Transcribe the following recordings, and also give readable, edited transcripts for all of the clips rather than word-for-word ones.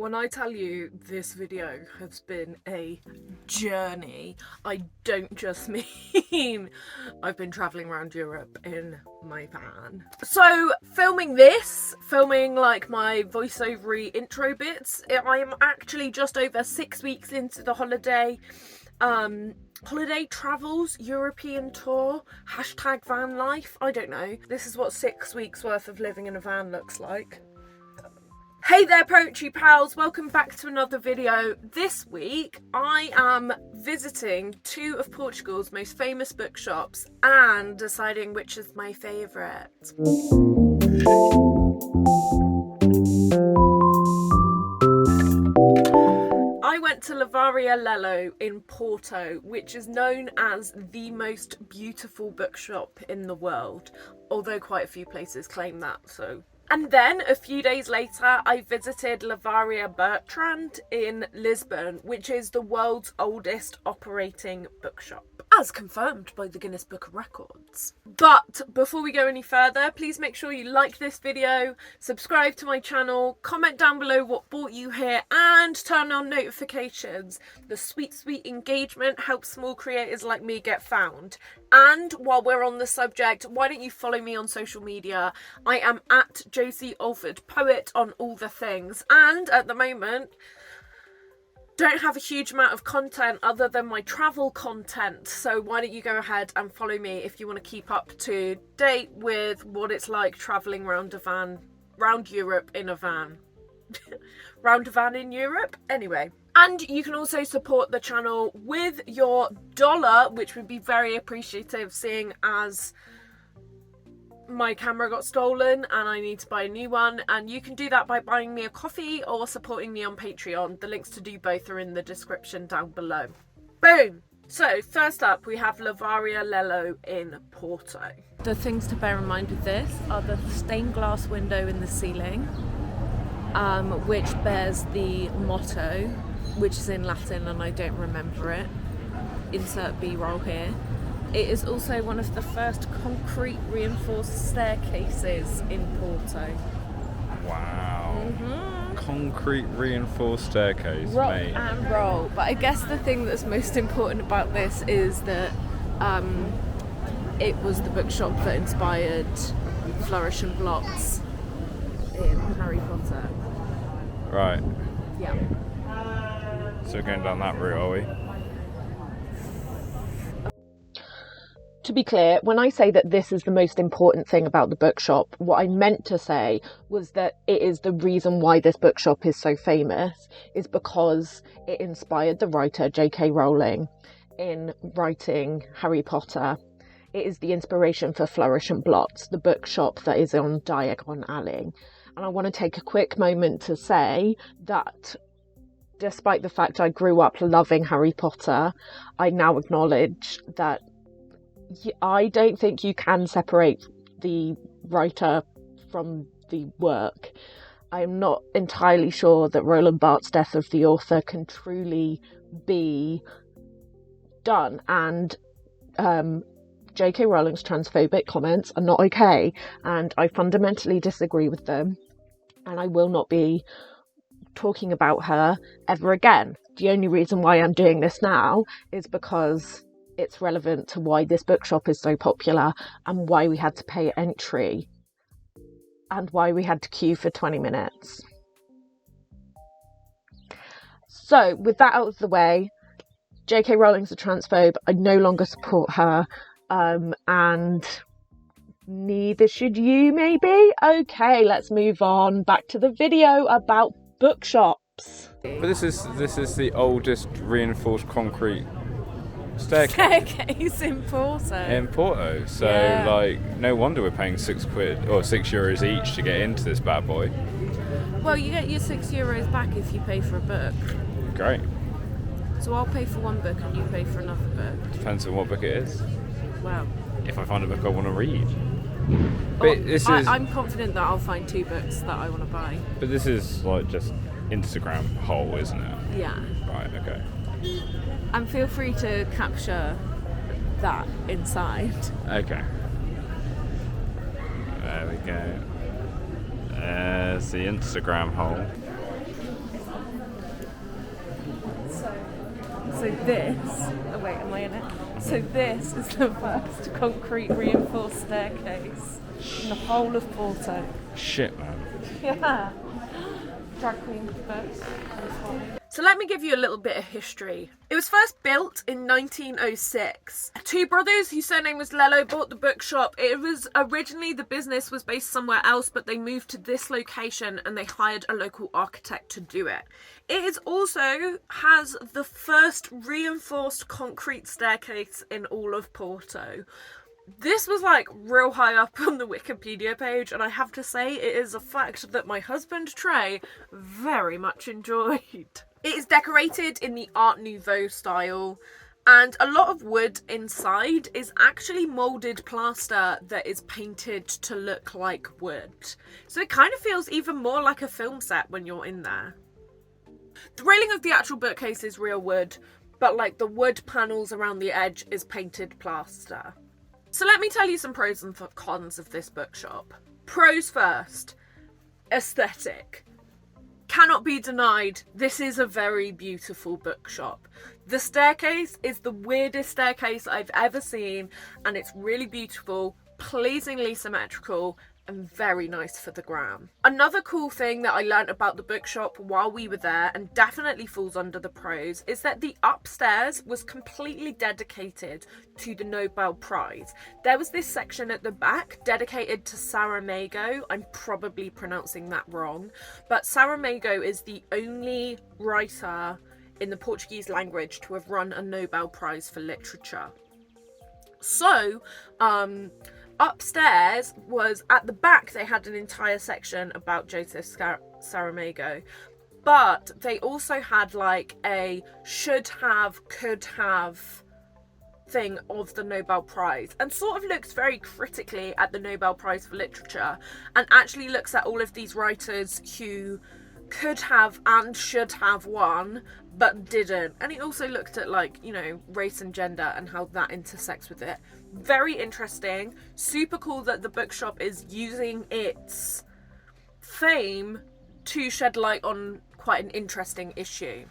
When I tell you this video has been a journey, I don't just mean I've been travelling around Europe in my van. So filming like my voiceover intro bits, I am actually just over 6 weeks into the holiday travels European tour, hashtag van life. I don't know. This is what 6 weeks worth of living in a van looks like. Hey there poetry pals, welcome back to another video. This week I am visiting two of Portugal's most famous bookshops and deciding which is my favourite. I went to Livraria Lello in Porto, which is known as the most beautiful bookshop in the world, although quite a few places claim that, so. And then a few days later, I visited Livraria Bertrand in Lisbon, which is the world's oldest operating bookshop, as confirmed by the Guinness Book of Records. But before we go any further, please make sure you like this video, subscribe to my channel, comment down below what brought you here, and turn on notifications. The sweet engagement helps small creators like me get found. And while we're on the subject, why don't you follow me on social media? I am at Josie Alford Poet on all the things, and at the moment don't have a huge amount of content other than my travel content, so why don't you go ahead and follow me if you want to keep up to date with what it's like traveling round Europe in a van. Round a van in Europe? Anyway. And you can also support the channel with your dollar, which would be very appreciative, seeing as my camera got stolen and I need to buy a new one. And you can do that by buying me a coffee or supporting me on Patreon. The links to do both are in the description down below. Boom! So first up we have Livraria Lello in Porto. The things to bear in mind with this are the stained glass window in the ceiling, which bears the motto, which is in Latin and I don't remember it. Insert B-roll here. It is also one of the first concrete reinforced staircases in Porto. Wow. Concrete reinforced staircase, Rock mate. and roll. But I guess the thing that's most important about this is that it was the bookshop that inspired Flourish and Blotts in Harry Potter. Right. Yeah. So we're going down that route, are we? To be clear, when I say that this is the most important thing about the bookshop, what I meant to say was that it is the reason why this bookshop is so famous is because it inspired the writer J.K. Rowling in writing Harry Potter. It is the inspiration for Flourish and Blotts, the bookshop that is on Diagon Alley. And I want to take a quick moment to say that despite the fact I grew up loving Harry Potter, I now acknowledge that I don't think you can separate the writer from the work. I'm not entirely sure that Roland Barthes' death of the author can truly be done, and J.K. Rowling's transphobic comments are not okay, and I fundamentally disagree with them, and I will not be talking about her ever again. The only reason why I'm doing this now is because it's relevant to why this bookshop is so popular and why we had to pay entry and why we had to queue for 20 minutes. So with that out of the way, J.K. Rowling's a transphobe. I no longer support her, and neither should you, maybe? Okay, let's move on back to the video about bookshops. But this is the oldest reinforced concrete staircase in Porto. So yeah. Like, no wonder we're paying £6 or €6 each to get into this bad boy. Well, you get your €6 back if you pay for a book. Great. So I'll pay for one book and you pay for another book. Depends on what book it is. Well, if I find a book I want to read. But I'm confident that I'll find 2 books that I want to buy. But this is like just Instagram whole, isn't it? Yeah. Right, okay. And feel free to capture that inside. Okay. There we go. There's the Instagram hole. So this, oh wait, am I in it? So this is the first concrete reinforced staircase in the whole of Porto. Shit, man. Yeah. Drag queen books. So let me give you a little bit of history. It was first built in 1906. Two brothers whose surname was Lello bought the bookshop. It was originally, the business was based somewhere else, but they moved to this location and they hired a local architect to do it. It is also has the first reinforced concrete staircase in all of Porto. This was like real high up on the Wikipedia page, and I have to say it is a fact that my husband Trey very much enjoyed. It is decorated in the Art Nouveau style, and a lot of wood inside is actually moulded plaster that is painted to look like wood. So it kind of feels even more like a film set when you're in there. The railing of the actual bookcase is real wood, but like the wood panels around the edge is painted plaster. So let me tell you some pros and cons of this bookshop. Pros first. Aesthetic. Cannot be denied, this is a very beautiful bookshop. The staircase is the weirdest staircase I've ever seen, and it's really beautiful, pleasingly symmetrical, and very nice for the gram. Another cool thing that I learnt about the bookshop while we were there, and definitely falls under the pros, is that the upstairs was completely dedicated to the Nobel Prize. There was this section at the back dedicated to Saramago. I'm probably pronouncing that wrong, but Saramago is the only writer in the Portuguese language to have won a Nobel Prize for literature. So, upstairs was, at the back they had an entire section about Joseph Saramago, but they also had like a should have, could have thing of the Nobel Prize, and sort of looks very critically at the Nobel Prize for literature, and actually looks at all of these writers who could have and should have won but didn't. And it also looked at, like, you know, race and gender and how that intersects with it. Very interesting. Super cool that the bookshop is using its fame to shed light on quite an interesting issue.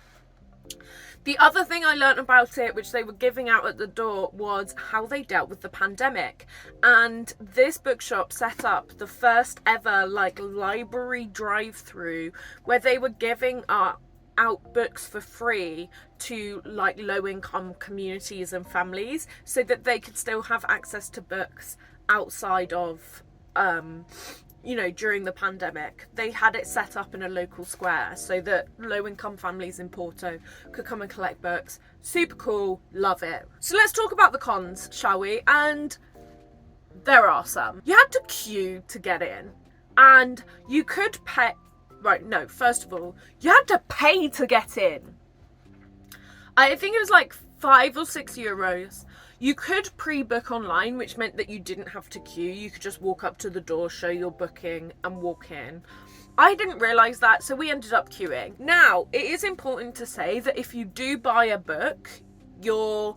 The other thing I learned about it, which they were giving out at the door, was how they dealt with the pandemic. And this bookshop set up the first ever like library drive-through where they were giving out books for free to like low-income communities and families, so that they could still have access to books outside of you know, during the pandemic. They had it set up in a local square so that low-income families in Porto could come and collect books. Super cool, love it. So let's talk about the cons, shall we? And there are some. You had to queue to get in, and you could pay. Right, no, first of all, you had to pay to get in. I think it was like €5 or €6. You could pre-book online, which meant that you didn't have to queue. You could just walk up to the door, show your booking, and walk in. I didn't realise that, so we ended up queuing. Now, it is important to say that if you do buy a book, your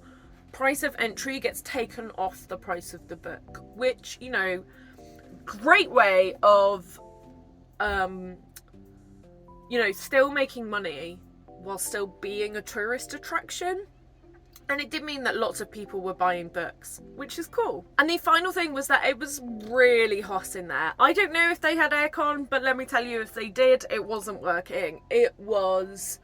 price of entry gets taken off the price of the book, which, you know, great way of, you know, still making money while still being a tourist attraction. And it did mean that lots of people were buying books, which is cool. And the final thing was that it was really hot in there. I don't know if they had aircon, but let me tell you, if they did, it wasn't working. It was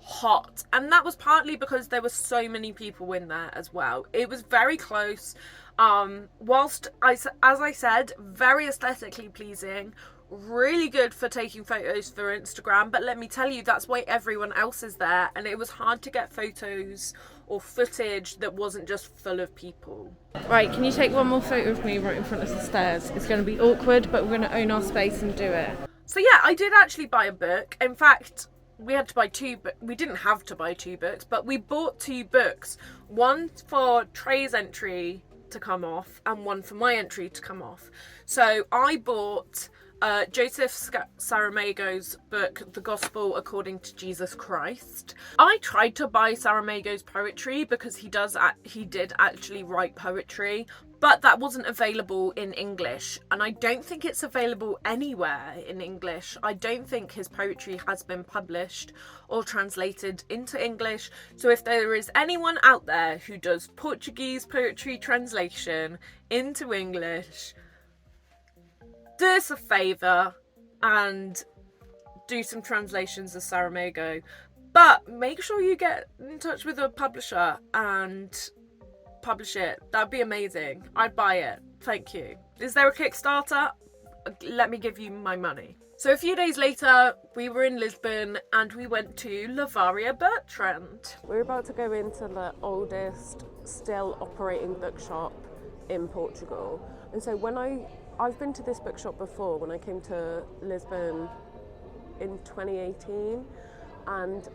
hot. And that was partly because there were so many people in there as well. It was very close. Whilst, as I said, very aesthetically pleasing, really good for taking photos for Instagram, but let me tell you, that's why everyone else is there, and it was hard to get photos or footage that wasn't just full of people. Right, can you take one more photo of me right in front of the stairs? It's going to be awkward, but we're going to own our space and do it. So yeah, I did actually buy a book. In fact, we had to buy two, but we didn't have to buy 2 books, but we bought 2 books. One for Trey's entry to come off and one for my entry to come off. So I bought Joseph Saramago's book, The Gospel According to Jesus Christ. I tried to buy Saramago's poetry because he did actually write poetry, but that wasn't available in English, and I don't think it's available anywhere in English. I don't think his poetry has been published or translated into English. So if there is anyone out there who does Portuguese poetry translation into English, do us a favour and do some translations of Saramago. But make sure you get in touch with a publisher and publish it. That'd be amazing. I'd buy it. Thank you. Is there a Kickstarter? Let me give you my money. So a few days later, we were in Lisbon and we went to Livraria Bertrand. We're about to go into the oldest still operating bookshop in Portugal. And so I've been to this bookshop before when I came to Lisbon in 2018, and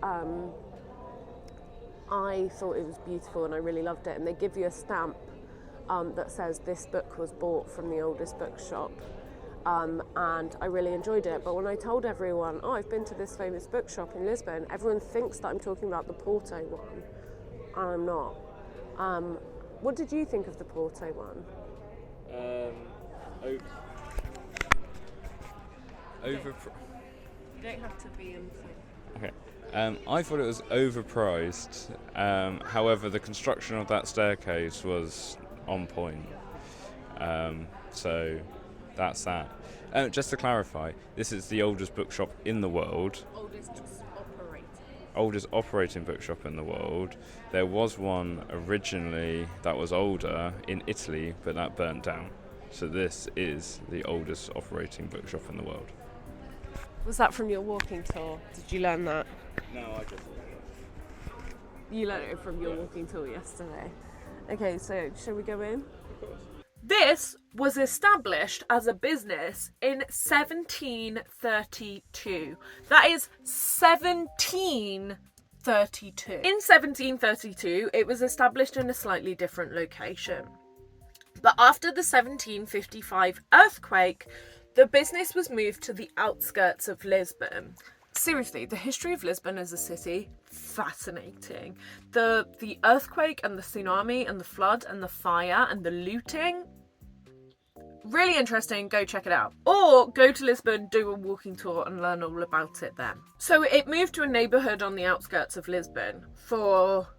I thought it was beautiful and I really loved it. And they give you a stamp that says this book was bought from the oldest bookshop, and I really enjoyed it. But when I told everyone, oh, I've been to this famous bookshop in Lisbon, everyone thinks that I'm talking about the Porto one, and I'm not. What did you think of the Porto one? You don't have to be in. Okay. I thought it was overpriced. However, the construction of that staircase was on point. So that's that. Just to clarify, this is the oldest bookshop in the world. Oldest operating bookshop in the world. There was one originally that was older in Italy, but that burnt down. So this is the oldest operating bookshop in the world. Was that from your walking tour? Did you learn that? No, I just learned it. You learned it from your walking tour yesterday. Okay, so shall we go in? Of course. This was established as a business in 1732. That is 1732. In 1732, it was established in a slightly different location. But after the 1755 earthquake, the business was moved to the outskirts of Lisbon. Seriously, the history of Lisbon as a city, fascinating. The earthquake and the tsunami and the flood and the fire and the looting, really interesting. Go check it out. Or go to Lisbon, do a walking tour and learn all about it then. So it moved to a neighbourhood on the outskirts of Lisbon for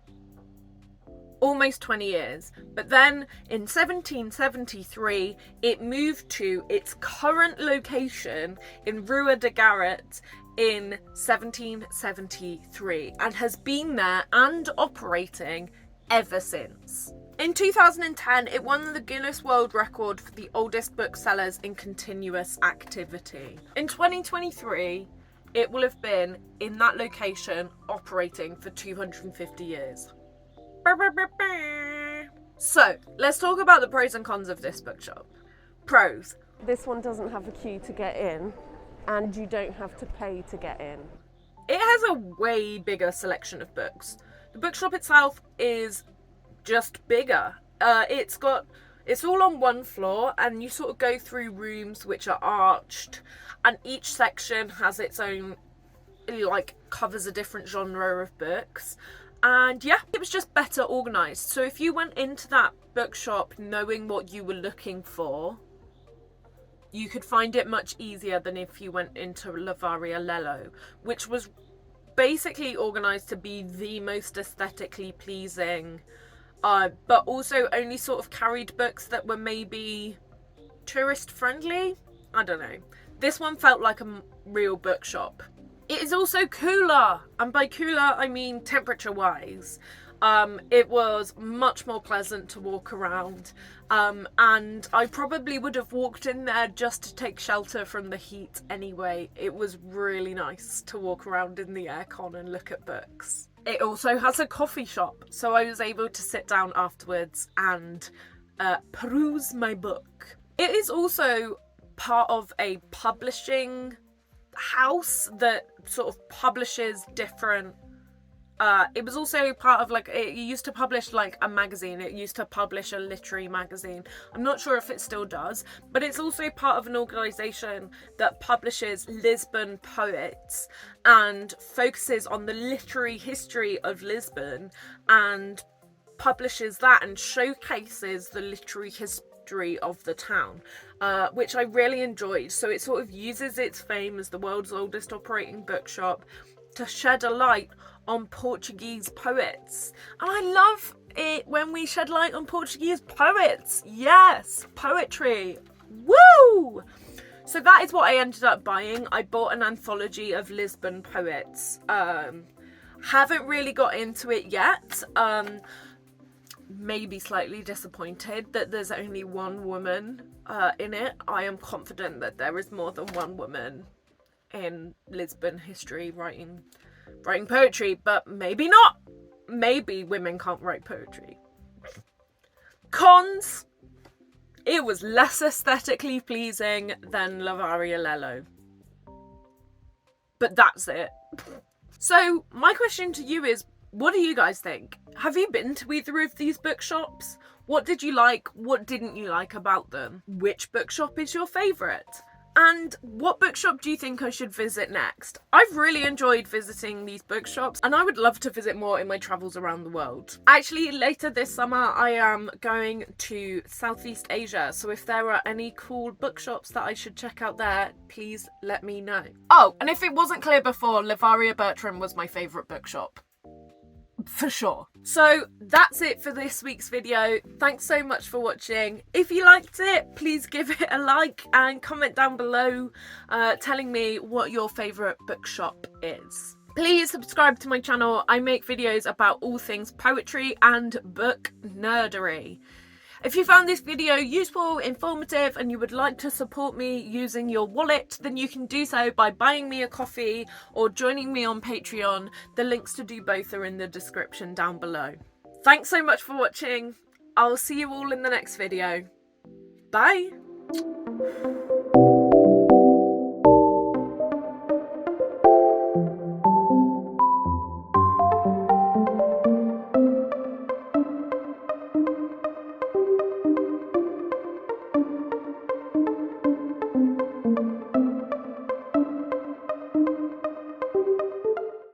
almost 20 years. But then in 1773, it moved to its current location in Rua de Garret in 1773 and has been there and operating ever since. In 2010, it won the Guinness World Record for the oldest booksellers in continuous activity. In 2023, it will have been in that location operating for 250 years. So, let's talk about the pros and cons of this bookshop. Pros. This one doesn't have a queue to get in, and you don't have to pay to get in. It has a way bigger selection of books. The bookshop itself is just bigger. It's all on one floor, and you sort of go through rooms which are arched, and each section has its own, covers a different genre of books. And yeah, it was just better organised. So if you went into that bookshop knowing what you were looking for, you could find it much easier than if you went into Livraria Lello, which was basically organised to be the most aesthetically pleasing, but also only sort of carried books that were maybe tourist friendly. I don't know. This one felt like a real bookshop. It is also cooler, and by cooler I mean temperature-wise. It was much more pleasant to walk around, and I probably would have walked in there just to take shelter from the heat anyway. It was really nice to walk around in the aircon and look at books. It also has a coffee shop, so I was able to sit down afterwards and peruse my book. It is also part of a publishing house that sort of publishes different It was also part of like, it used to publish like a magazine. It used to publish a literary magazine. I'm not sure if it still does, but it's also part of an organisation that publishes Lisbon poets and focuses on the literary history of Lisbon and publishes that and showcases the literary history of the town, which I really enjoyed. So it sort of uses its fame as the world's oldest operating bookshop to shed a light on Portuguese poets. And I love it when we shed light on Portuguese poets. Yes, poetry. Woo! So that is what I ended up buying. I bought an anthology of Lisbon poets. Haven't really got into it yet. Maybe slightly disappointed that there's only one woman in it. I am confident that there is more than one woman in Lisbon history writing poetry, but maybe not. Maybe women can't write poetry. Cons: it was less aesthetically pleasing than Livraria Lello. But that's it. So my question to you is, what do you guys think? Have you been to either of these bookshops? What did you like? What didn't you like about them? Which bookshop is your favourite? And what bookshop do you think I should visit next? I've really enjoyed visiting these bookshops and I would love to visit more in my travels around the world. Actually, later this summer I am going to Southeast Asia, so if there are any cool bookshops that I should check out there, please let me know. Oh, and if it wasn't clear before, Livraria Bertrand was my favourite bookshop. For sure. So that's it for this week's video. Thanks so much for watching. If you liked it, please give it a like and comment down below telling me what your favourite bookshop is. Please subscribe to my channel. I make videos about all things poetry and book nerdery. If you found this video useful, informative, and you would like to support me using your wallet, then you can do so by buying me a coffee or joining me on Patreon. The links to do both are in the description down below. Thanks so much for watching. I'll see you all in the next video. Bye!